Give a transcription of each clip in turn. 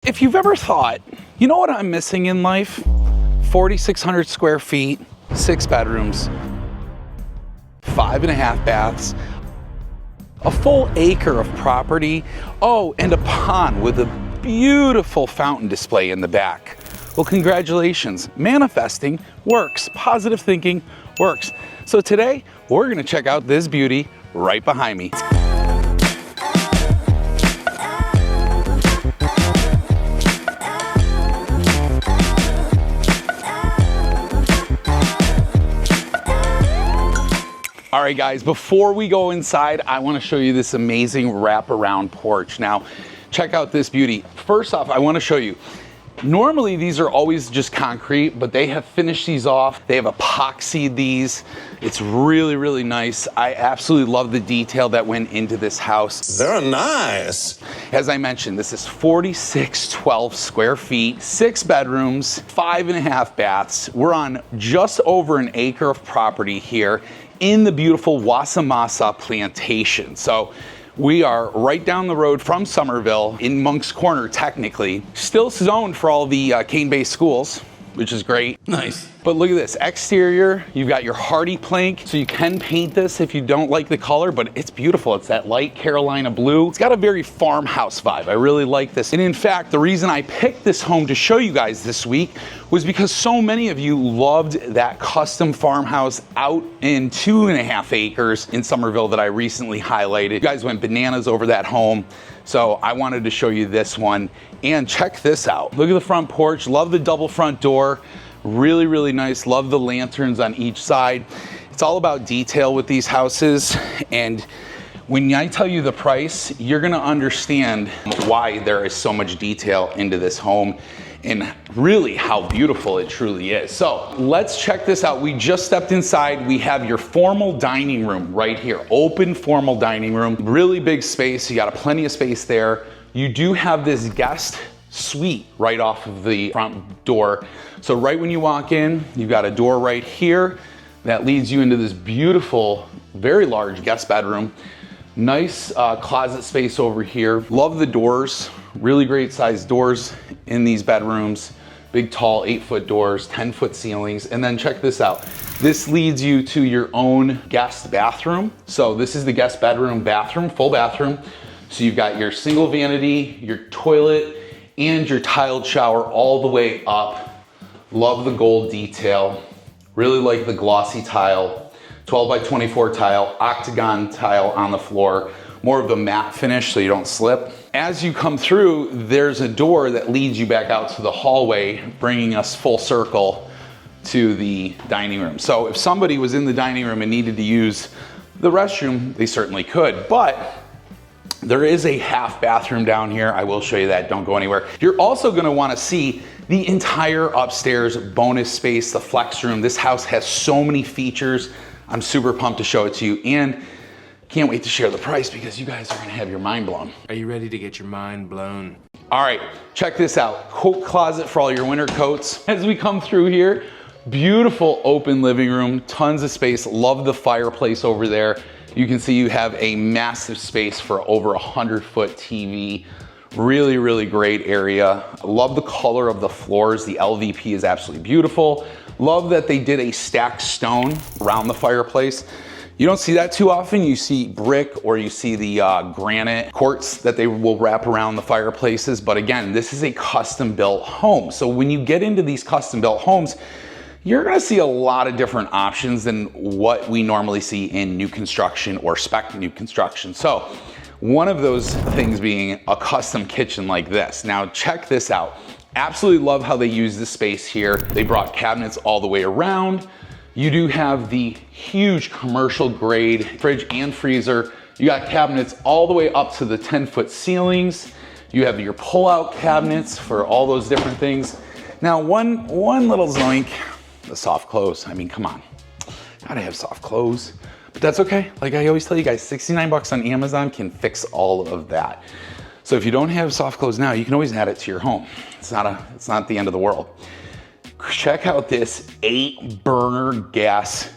If you've ever thought, you know what I'm missing in life? 4,600 square feet, 6 bedrooms, 5.5 baths, a full acre of property, oh, and a pond with a beautiful fountain display in the back. Well, congratulations. Manifesting works. Positive thinking works. So today, we're gonna check out this beauty right behind me. All right, guys, before we go inside, I want to show you this amazing wraparound porch. Now, check out this beauty. First off, I want to show you, normally these are always just concrete, but they have finished these off. They have epoxied these. It's really, really nice. I absolutely love the detail that went into this house. They're nice. As I mentioned, this is 4,612 square feet, 6 bedrooms, 5.5 baths. We're on just over an acre of property here in the beautiful Wasamasa plantation. So we are right down the road from Somerville in Monk's Corner, technically. Still zoned for all the cane-based schools, which is great. Nice. But look at this, exterior, you've got your hardy plank, so you can paint this if you don't like the color, but it's beautiful. It's that light Carolina blue. It's got a very farmhouse vibe. I really like this. And in fact, the reason I picked this home to show you guys this week was because so many of you loved that custom farmhouse out in 2.5 acres in Somerville that I recently highlighted. You guys went bananas over that home. So I wanted to show you this one, and check this out. Look at the front porch, love the double front door. Really, really nice. Love the lanterns on each side. It's all about detail with these houses. And when I tell you the price, you're gonna understand why there is so much detail into this home and really how beautiful it truly is. So let's check this out. We just stepped inside. We have your formal dining room right here. Open formal dining room, really big space. You got plenty of space there. You do have this guest suite right off of the front door. So right when you walk in, you've got a door right here that leads you into this beautiful, very large guest bedroom. Nice closet space over here. Love the doors, really great sized doors in these bedrooms. Big, tall 8-foot doors, 10-foot ceilings. And then check this out. This leads you to your own guest bathroom. So this is the guest bedroom, bathroom, full bathroom. So you've got your single vanity, your toilet, and your tiled shower all the way up. Love the gold detail. Really like the glossy tile, 12 by 24 tile, octagon tile on the floor. More of a matte finish so you don't slip. As you come through, there's a door that leads you back out to the hallway, bringing us full circle to the dining room. So if somebody was in the dining room and needed to use the restroom, they certainly could, but there is a half bathroom down here. I will show you that, don't go anywhere. You're also gonna wanna see the entire upstairs bonus space, the flex room. This house has so many features. I'm super pumped to show it to you, and can't wait to share the price because you guys are gonna have your mind blown. Are you ready to get your mind blown? All right, check this out. Coat closet for all your winter coats. As we come through here, beautiful open living room, tons of space. Love the fireplace over there. You can see you have a massive space for over 100-foot TV. Really, really great area. Love the color of the floors. The LVP is absolutely beautiful. Love that they did a stacked stone around the fireplace. You don't see that too often. You see brick or you see the granite quartz that they will wrap around the fireplaces. But again, this is a custom built home. So when you get into these custom built homes, you're gonna see a lot of different options than what we normally see in new construction or spec new construction. So one of those things being a custom kitchen like this. Now check this out. Absolutely love how they use the space here. They brought cabinets all the way around. You do have the huge commercial grade fridge and freezer. You got cabinets all the way up to the 10-foot ceilings. You have your pull-out cabinets for all those different things. Now one little zoink, the soft close. I mean, come on, gotta have soft close, but that's okay. Like I always tell you guys, 69 bucks on Amazon can fix all of that. So if you don't have soft close now, you can always add it to your home. It's not the end of the world. Check out this 8-burner gas.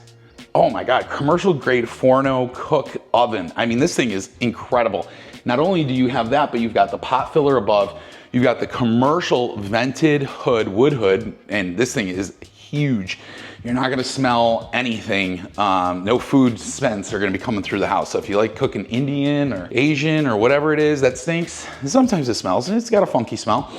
Oh my God, commercial grade Forno cook oven. I mean, this thing is incredible. Not only do you have that, but you've got the pot filler above. You've got the commercial vented hood, wood hood, and this thing is huge. You're not gonna smell anything. No food scents are gonna be coming through the house. So if you like cooking Indian or Asian or whatever it is that stinks, sometimes it smells, and it's got a funky smell.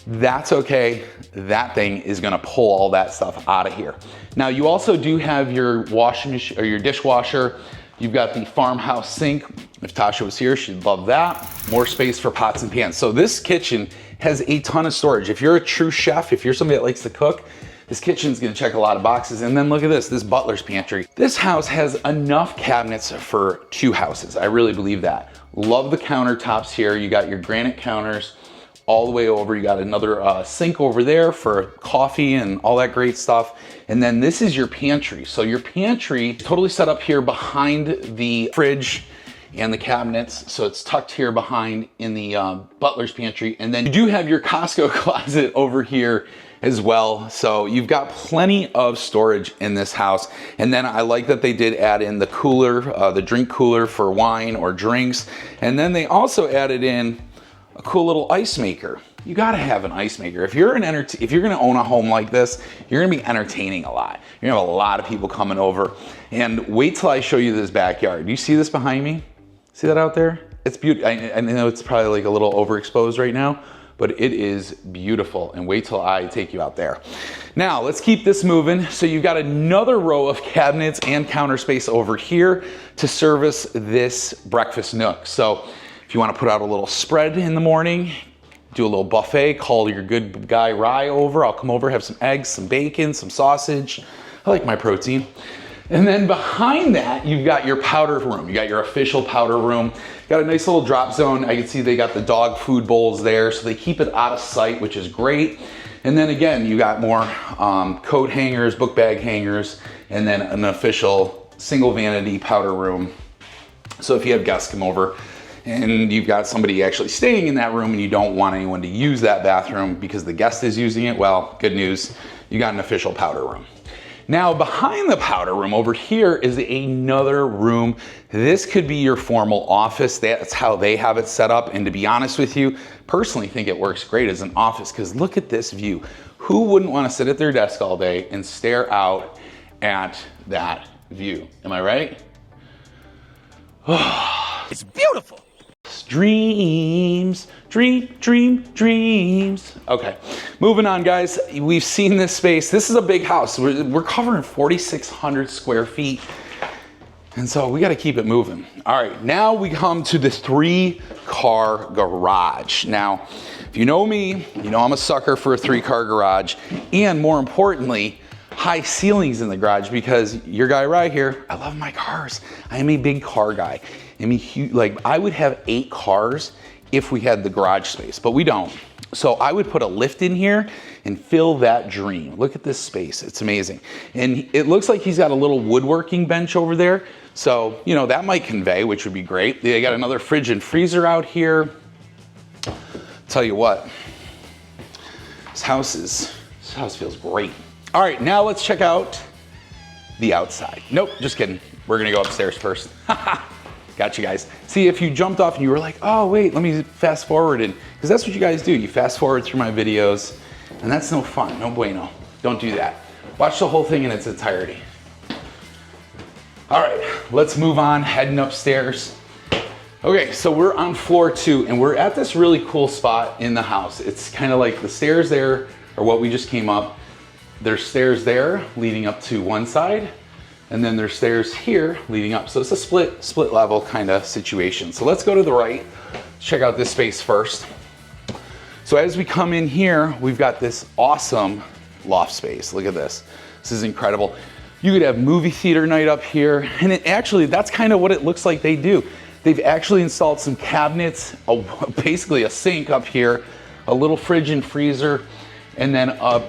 That's okay. That thing is gonna pull all that stuff out of here. Now you also do have your washing machine or your dishwasher. You've got the farmhouse sink. If Tasha was here, she'd love that. More space for pots and pans. So this kitchen has a ton of storage. If you're a true chef, if you're somebody that likes to cook, this kitchen's gonna check a lot of boxes. And then look at this butler's pantry. This house has enough cabinets for 2 houses. I really believe that. Love the countertops here. You got your granite counters all the way over. You got another sink over there for coffee and all that great stuff. And then this is your pantry. So your pantry is totally set up here behind the fridge and the cabinets. So it's tucked here behind in the butler's pantry. And then you do have your Costco closet over here as well. So you've got plenty of storage in this house. And then I like that they did add in the cooler, the drink cooler for wine or drinks. And then they also added in a cool little ice maker. You gotta have an ice maker. If you're gonna own a home like this, you're gonna be entertaining a lot. You're gonna have a lot of people coming over. And wait till I show you this backyard. Do you see this behind me? See that out there? It's beautiful. I know it's probably like a little overexposed right now, but it is beautiful. And wait till I take you out there. Now, let's keep this moving. So you've got another row of cabinets and counter space over here to service this breakfast nook. So if you want to put out a little spread in the morning, do a little buffet, call your good guy Rye over. I'll come over, have some eggs, some bacon, some sausage. I like my protein. And then behind that, you've got your powder room. You got your official powder room. Got a nice little drop zone. I can see they got the dog food bowls there, so they keep it out of sight, which is great. And then again, you got more coat hangers, book bag hangers, and then an official single vanity powder room. So if you have guests come over, and you've got somebody actually staying in that room and you don't want anyone to use that bathroom because the guest is using it, well, good news, you got an official powder room. Now behind the powder room over here is another room. This could be your formal office. That's how they have it set up. And to be honest with you, personally think it works great as an office because look at this view. Who wouldn't want to sit at their desk all day and stare out at that view? Am I right? It's beautiful. Dreams, dreams. Okay, moving on, guys. We've seen this space. This is a big house. We're covering 4,600 square feet. And so we got to keep it moving. All right, now we come to the 3-car garage. Now, if you know me, you know I'm a sucker for a 3-car garage. And more importantly, high ceilings in the garage because your guy right here, I love my cars. I am a big car guy. I mean, like I would have 8 cars if we had the garage space, but we don't. So I would put a lift in here and fill that dream. Look at this space, it's amazing. And it looks like he's got a little woodworking bench over there. So, you know, that might convey, which would be great. They got another fridge and freezer out here. Tell you what, this house feels great. All right, now let's check out the outside. Nope, just kidding. We're gonna go upstairs first. Got you guys. See, if you jumped off and you were like, oh wait, let me fast forward, and because that's what you guys do. You fast forward through my videos, and that's no fun, no bueno. Don't do that. Watch the whole thing in its entirety. All right, let's move on, heading upstairs. Okay, so we're on floor 2, and we're at this really cool spot in the house. It's kind of like the stairs there are what we just came up. There's stairs there leading up to one side, and then there's stairs here leading up. So it's a split level kind of situation. So let's go to the right, check out this space first. So as we come in here, we've got this awesome loft space. Look at this. This is incredible. You could have movie theater night up here, and actually that's kind of what it looks like they do. They've actually installed some cabinets, basically a sink up here, a little fridge and freezer, and then a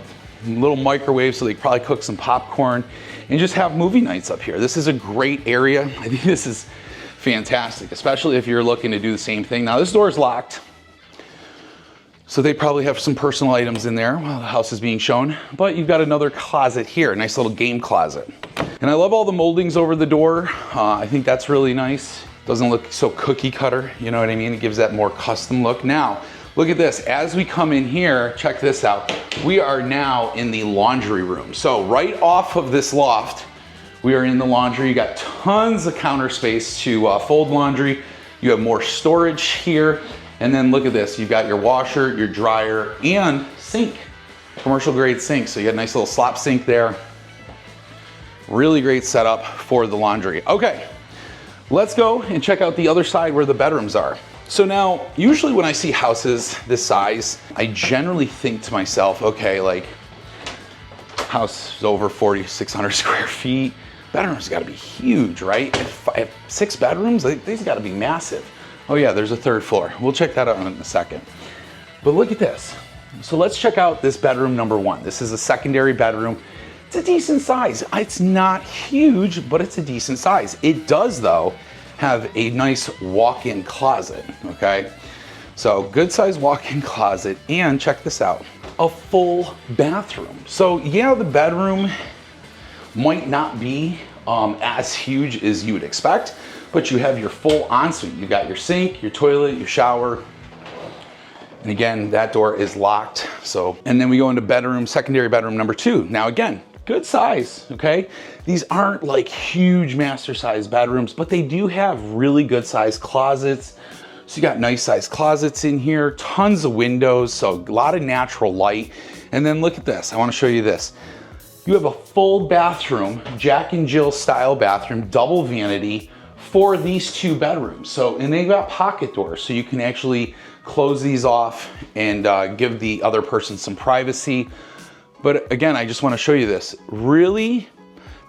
little microwave so they could probably cook some popcorn and just have movie nights up here. This is a great area. I think this is fantastic, especially if you're looking to do the same thing. Now this door is locked, so they probably have some personal items in there while the house is being shown, but you've got another closet here, a nice little game closet. And I love all the moldings over the door. I think that's really nice. Doesn't look so cookie cutter, you know what I mean? It gives that more custom look. Now, Look at this, as we come in here, check this out. We are now in the laundry room. So right off of this loft, we are in the laundry. You got tons of counter space to fold laundry. You have more storage here. And then look at this, you've got your washer, your dryer, and sink, commercial grade sink. So you got a nice little slop sink there. Really great setup for the laundry. Okay, let's go and check out the other side where the bedrooms are. So now, usually when I see houses this size, I generally think to myself, okay, like, house is over 4,600 square feet. Bedrooms gotta be huge, right? If 6 bedrooms, these gotta be massive. Oh yeah, there's a 3rd floor. We'll check that out in a second. But look at this. So let's check out this bedroom number 1. This is a secondary bedroom. It's a decent size. It's not huge, but it's a decent size. It does, though, have a nice walk-in closet, okay? So good size walk-in closet, and check this out, a full bathroom. So yeah, the bedroom might not be as huge as you would expect, but you have your full ensuite. You got your sink, your toilet, your shower, and again, that door is locked. So, and then we go into bedroom, secondary bedroom number 2. Now again, good size, okay? These aren't like huge master size bedrooms, but they do have really good size closets. So you got nice size closets in here, tons of windows, so a lot of natural light. And then look at this, I wanna show you this. You have a full bathroom, Jack and Jill style bathroom, double vanity for these 2 bedrooms. So, and they've got pocket doors, so you can actually close these off and give the other person some privacy. But again, I just want to show you this. Really,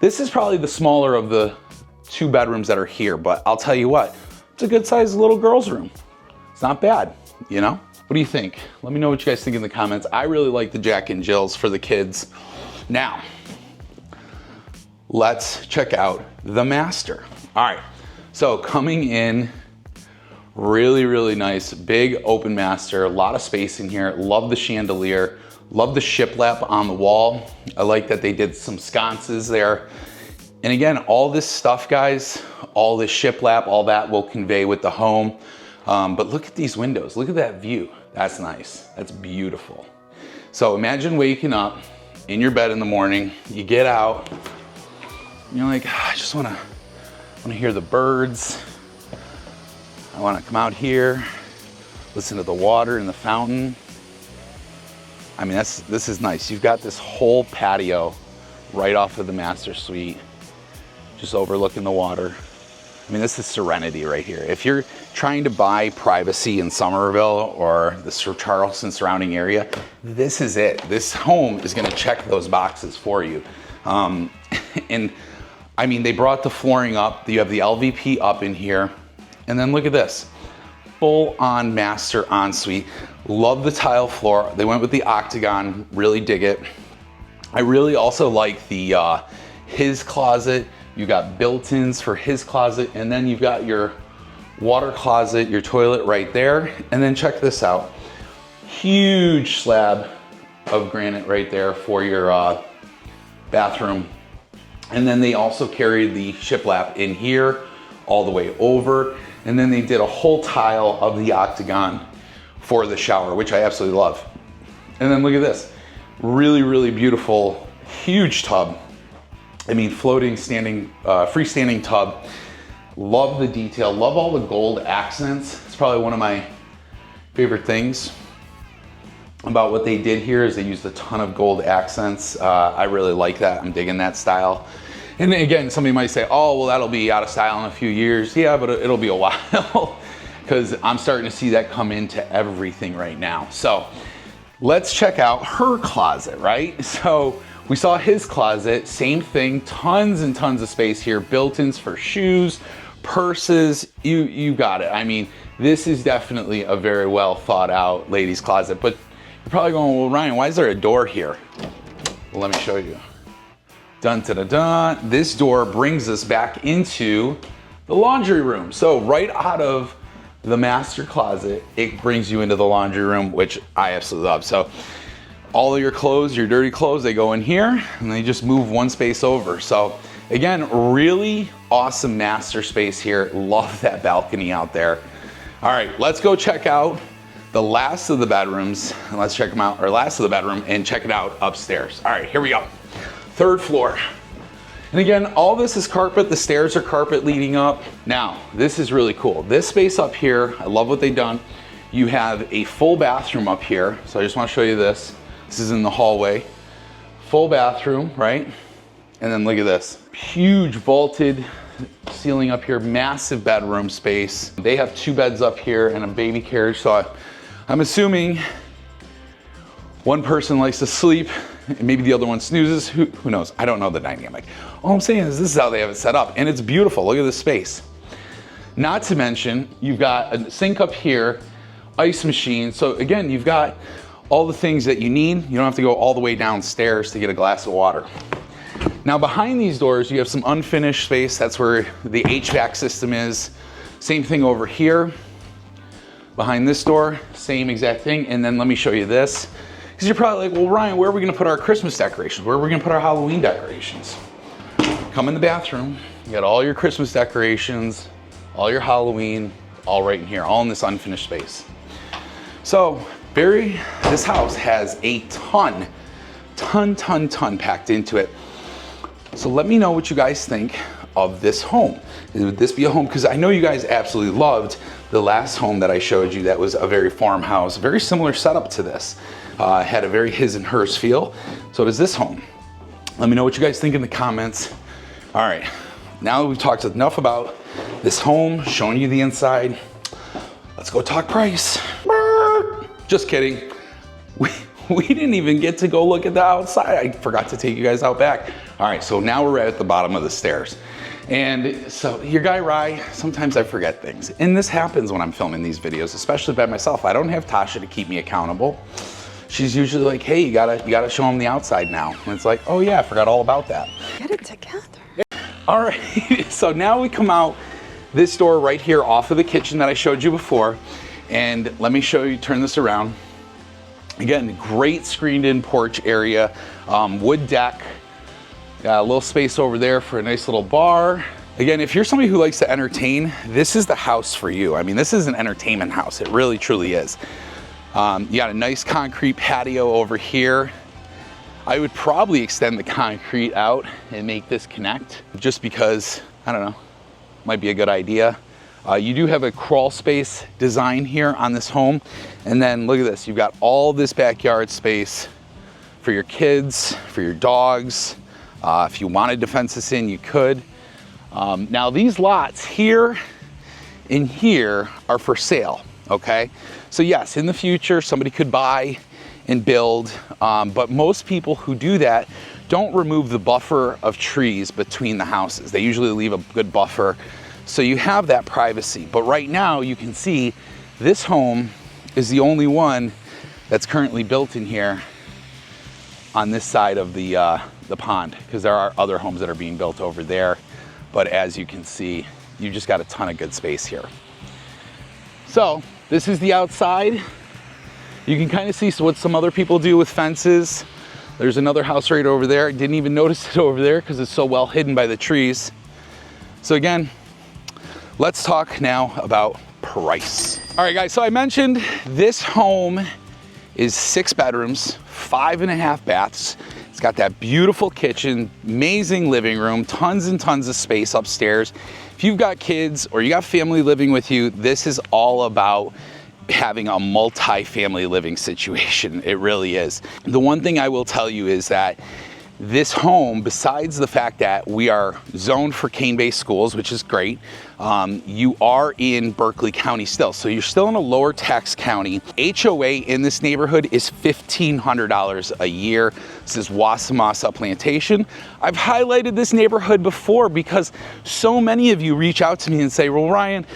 this is probably the smaller of the 2 bedrooms that are here, but I'll tell you what, it's a good sized little girl's room. It's not bad, you know? What do you think? Let me know what you guys think in the comments. I really like the Jack and Jills for the kids. Now, let's check out the master. All right, so coming in, really, really nice, big open master, a lot of space in here. Love the chandelier. Love the shiplap on the wall. I like that they did some sconces there. And again, all this stuff, guys, all this shiplap, all that will convey with the home. But look at these windows. Look at that view. That's nice. That's beautiful. So imagine waking up in your bed in the morning. You get out. And you're like, I just want to hear the birds. I want to come out here, listen to the water in the fountain. I mean, this is nice. You've got this whole patio right off of the master suite, just overlooking the water. I mean, this is serenity right here. If you're trying to buy privacy in Somerville or the Charleston surrounding area, this is it. This home is gonna check those boxes for you. And I mean, they brought the flooring up. You have the LVP up in here. And then look at this, full on master ensuite. Love the tile floor. They went with the octagon, really dig it. I really also like the his closet. You got built-ins for his closet, and then you've got your water closet, your toilet right there. And then check this out. Huge slab of granite right there for your bathroom. And then they also carried the shiplap in here all the way over. And then they did a whole tile of the octagon for the shower, which I absolutely love. And then look at this, really, really beautiful, huge tub. I mean, floating, standing, freestanding tub. Love the detail, love all the gold accents. It's probably one of my favorite things about what they did here is they used a ton of gold accents. I really like that, I'm digging that style. And then again, somebody might say, oh, well, that'll be out of style in a few years. Yeah, but it'll be a while because I'm starting to see that come into everything right now. So let's check out her closet, right? So we saw his closet, same thing, tons and tons of space here, built-ins for shoes, purses, you got it. I mean, this is definitely a very well thought out ladies' closet, but you're probably going, well, Ryan, why is there a door here? Well, let me show you. Dun, dun, dun, dun. This door brings us back into the laundry room. So right out of the master closet, it brings you into the laundry room, which I absolutely love. So all of your clothes, your dirty clothes, they go in here and they just move one space over. So again, really awesome master space here. Love that balcony out there. All right, let's go check out the last of the bedrooms, and let's check them out, or last of the bedroom, and check it out upstairs. All right, here we go. Third floor. And again, all this is carpet. The stairs are carpet leading up. Now, this is really cool. This space up here, I love what they've done. You have a full bathroom up here. So I just want to show you this. This is in the hallway. Full bathroom, right? And then look at this. Huge vaulted ceiling up here, massive bedroom space. They have 2 beds up here and a baby carriage. So I'm assuming one person likes to sleep and maybe the other one snoozes. Who knows? I don't know the dynamic. All I'm saying is this is how they have it set up, and it's beautiful. Look at this space. Not to mention, you've got a sink up here, ice machine. So again, you've got all the things that you need. You don't have to go all the way downstairs to get a glass of water. Now behind these doors, you have some unfinished space. That's where the HVAC system is. Same thing over here. Behind this door, same exact thing. And then let me show you this. Because you're probably like, well, Ryan, where are we gonna put our Christmas decorations? Where are we gonna put our Halloween decorations? Come in the bathroom, you got all your Christmas decorations, all your Halloween, all right in here, all in this unfinished space. So, this house has a ton packed into it. So let me know what you guys think of this home. Would this be a home? Because I know you guys absolutely loved the last home that I showed you that was a very farmhouse, very similar setup to this. Had a very his and hers feel. So does this home. Let me know what you guys think in the comments. All right, now that we've talked enough about this home, showing you the inside, let's go talk price. Just kidding. We didn't even get to go look at the outside. I forgot to take you guys out back. All right, so now we're at the bottom of the stairs. And so your guy Rye, sometimes I forget things. And this happens when I'm filming these videos, especially by myself. I don't have Tasha to keep me accountable. She's usually like, hey, you gotta show them the outside now. And it's like, oh yeah, I forgot all about that. Get it together. All right, so now we come out this door right here off of the kitchen that I showed you before. And let me show you, turn this around. Again, great screened in porch area, wood deck. Got a little space over there for a nice little bar. Again, if you're somebody who likes to entertain, this is the house for you. I mean, this is an entertainment house. It really, truly is. You got a nice concrete patio over here. I would probably extend the concrete out and make this connect just because, I don't know, might be a good idea. You do have a crawl space design here on this home. And then look at this, you've got all this backyard space for your kids, for your dogs. If you wanted to fence this in, you could. Now these lots here and here are for sale, okay? So yes, in the future, somebody could buy and build, but most people who do that don't remove the buffer of trees between the houses. They usually leave a good buffer, so you have that privacy. But right now, you can see this home is the only one that's currently built in here on this side of the pond, because there are other homes that are being built over there. But as you can see, you just got a ton of good space here. So this is the outside. You can kind of see what some other people do with fences. There's another house right over there. I didn't even notice it over there because it's so well hidden by the trees. So again, let's talk now about price. All right guys, so I mentioned this home is 6 bedrooms, 5.5 baths. It's got that beautiful kitchen, amazing living room, tons and tons of space upstairs. If you've got kids or you got family living with you, this is all about having a multi-family living situation. It really is. The one thing I will tell you is that this home, besides the fact that we are zoned for cane-based schools, which is great, you are in Berkeley County still. So you're still in a lower tax county. HOA in this neighborhood is $1,500 a year. This is Wasamasa Plantation. I've highlighted this neighborhood before because so many of you reach out to me and say, well, Ryan,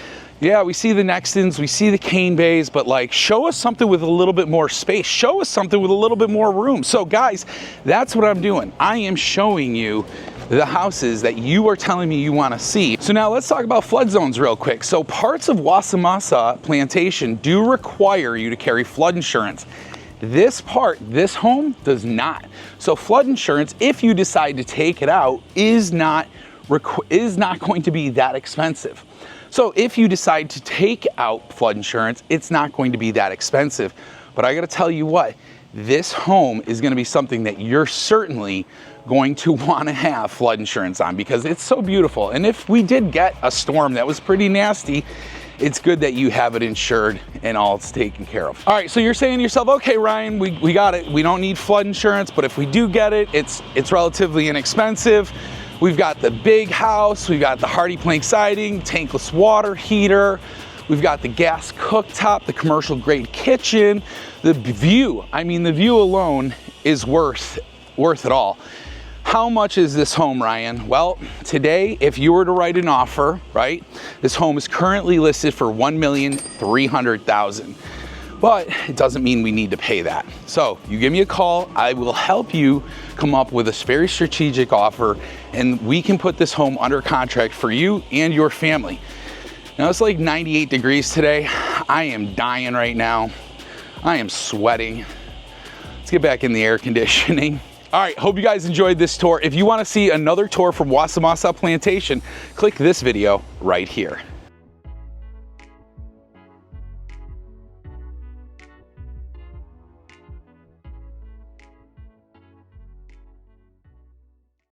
yeah, we see the Nextons, we see the cane bays, but like, show us something with a little bit more space. Show us something with a little bit more room. So guys, that's what I'm doing. I am showing you the houses that you are telling me you want to see. So now let's talk about flood zones real quick. So parts of Wasamasa Plantation do require you to carry flood insurance. This home does not. So flood insurance, if you decide to take it out, is not going to be that expensive. So if you decide to take out flood insurance, it's not going to be that expensive. But I gotta tell you what, this home is gonna be something that you're certainly going to wanna have flood insurance on because it's so beautiful. And if we did get a storm that was pretty nasty, it's good that you have it insured and all it's taken care of. All right, so you're saying to yourself, okay, Ryan, we got it. We don't need flood insurance, but if we do get it, it's relatively inexpensive. We've got the big house, we've got the hardy plank siding, tankless water heater, we've got the gas cooktop, the commercial grade kitchen, the view. I mean, the view alone is worth it all. How much is this home, Ryan? Well, today, if you were to write an offer, right, this home is currently listed for $1,300,000. But it doesn't mean we need to pay that. So you give me a call, I will help you come up with a very strategic offer, and we can put this home under contract for you and your family. Now it's like 98 degrees today. I am dying right now. I am sweating. Let's get back in the air conditioning. All right, hope you guys enjoyed this tour. If you want to see another tour from Wasamasa Plantation, click this video right here.